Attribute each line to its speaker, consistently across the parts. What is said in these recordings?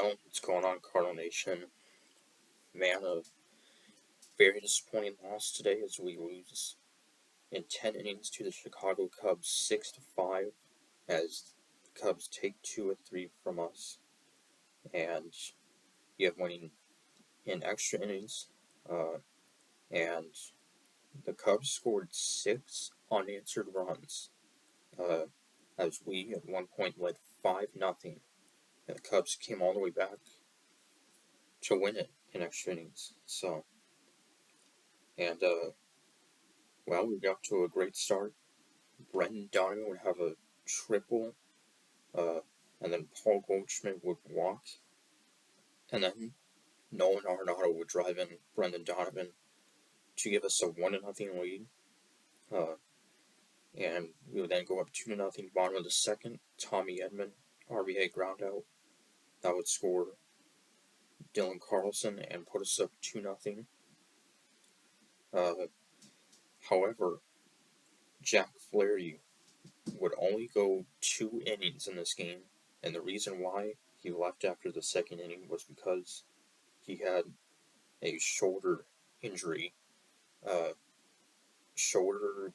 Speaker 1: Well, what's going on, Cardinal Nation? Man, a very disappointing loss today as we lose in 10 innings to the Chicago Cubs 6-5 as the Cubs take 2 or 3 from us. And you have winning in extra innings. And the Cubs scored 6 unanswered runs as we at one point led 5-0. And the Cubs came all the way back to win it in extra innings. Well, we got to a great start. Brendan Donovan would have a triple, and then Paul Goldschmidt would walk, and then Nolan Arenado would drive in Brendan Donovan to give us a 1-0 lead. And we would then go up 2-0 bottom of the second. Tommy Edman, RBI groundout. That would score Dylan Carlson and put us up 2-0. However, Jack Flaherty would only go 2 innings in this game, and the reason why he left after the second inning was because he had a shoulder injury, shoulder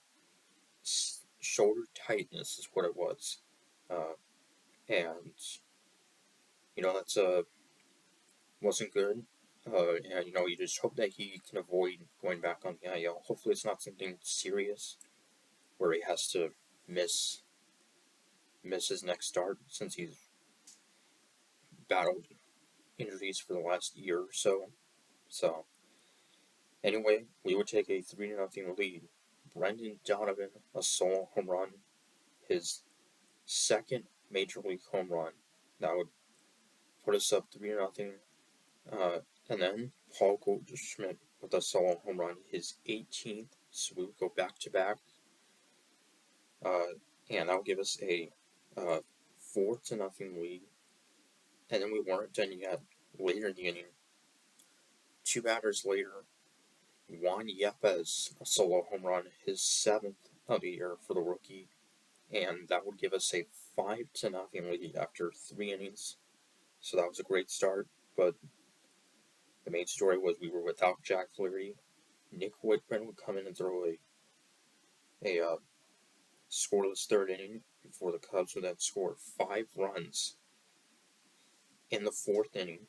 Speaker 1: tightness is what it was, and that's wasn't good. And you just hope that he can avoid going back on the IL. Hopefully, it's not something serious where he has to miss his next start, since he's battled injuries for the last year or so. So, anyway, we would take a 3-0 lead. Brendan Donovan, a solo home run, his second major league home run. That would put us up 3-0. And then Paul Goldschmidt with a solo home run, his 18th. So we would go back to back. And that would give us a 4-0 lead. And then we weren't done yet. Later in the inning, 2 batters later, Juan Yepes, a solo home run, his 7th of the year for the rookie, and that would give us a 5-0 lead after 3 innings. So that was a great start, but the main story was we were without Jack Flaherty. Nick Whitman would come in and throw a scoreless third inning before the Cubs would then score 5 runs in the 4th inning,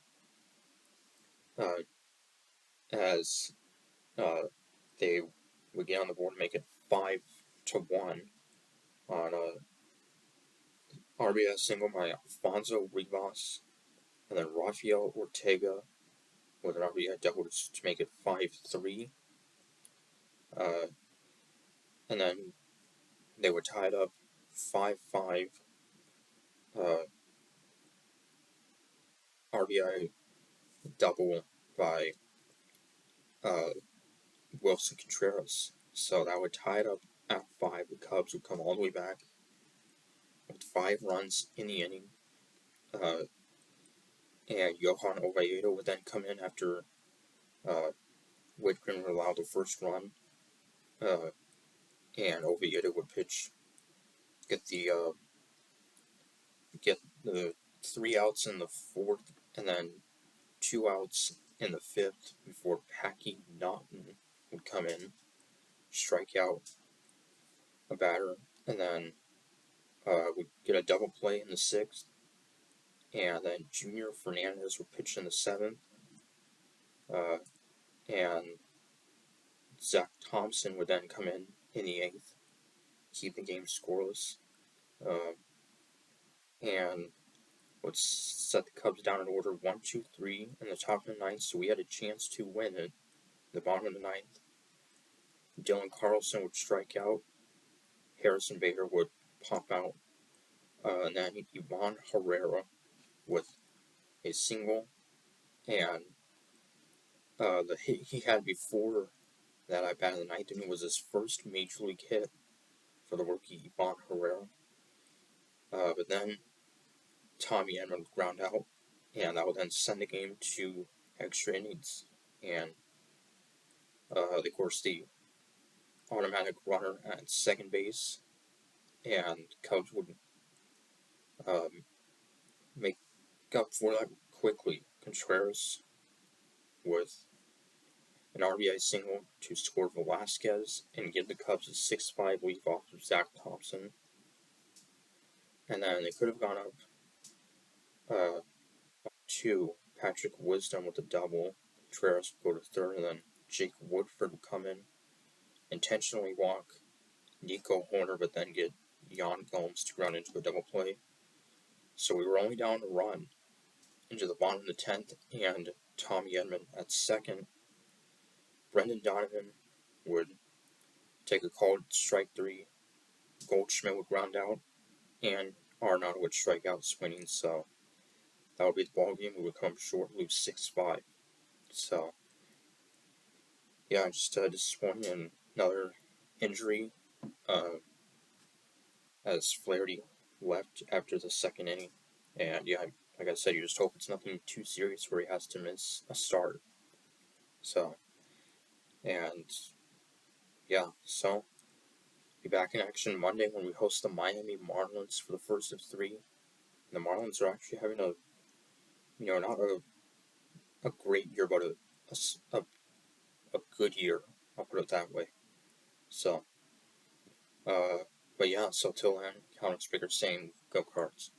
Speaker 1: as they would get on the board and make it 5-1 on a RBI single by Alfonso Rivas, and then Rafael Ortega with an RBI double to make it 5-3. And then they would tie it up 5-5. RBI double by Wilson Contreras. So that would tie it up at 5. The Cubs would come all the way back with 5 runs in the inning. And Johan Oviedo would then come in after Whitman would allow the first run. And Oviedo would pitch, get the 3 outs in the 4th, and then 2 outs in the 5th before Packy Naughton would come in, strike out a batter, and then would get a double play in the 6th, and then Junior Fernandez would pitch in the 7th, and Zach Thompson would then come in the 8th, keep the game scoreless, and would set the Cubs down in order 1-2-3 in the top of the 9th, so we had a chance to win it. The bottom of the 9th, Dylan Carlson would strike out, Harrison Bader would pop out, and then Ivan Herrera with a single, and the hit he had before that at bat in the 9th inning was his first major league hit for the rookie Ivan Herrera. But then Tommy Edman would ground out, and that would then send the game to extra innings, and of course the automatic runner at second base, and Cubs would make up for that quickly, Contreras with an RBI single to score Velasquez and give the Cubs a 6-5 lead off of Zach Thompson. And then they could have gone up to Patrick Wisdom with a double. Contreras would go to third, and then Jake Woodford would come in, intentionally walk Nico Horner, but then get Yan Gomes to run into a double play. So we were only down a run into the bottom of the 10th, and Tommy Edman at second. Brendan Donovan would take a called strike three. Goldschmidt would ground out, and Arenado would strike out swinging. So that would be the ball game. We would come short, lose 6-5. So yeah, just disappointing. And another injury as Flaherty left after the second inning. And yeah, like I said, you just hope it's nothing too serious where he has to miss a start. So, and yeah, so be back in action Monday when we host the Miami Marlins for the first of three. And the Marlins are actually having a, not a great year, but a good year. I'll put it that way. So, but yeah, so till then, Count Speaker saying, go Cards.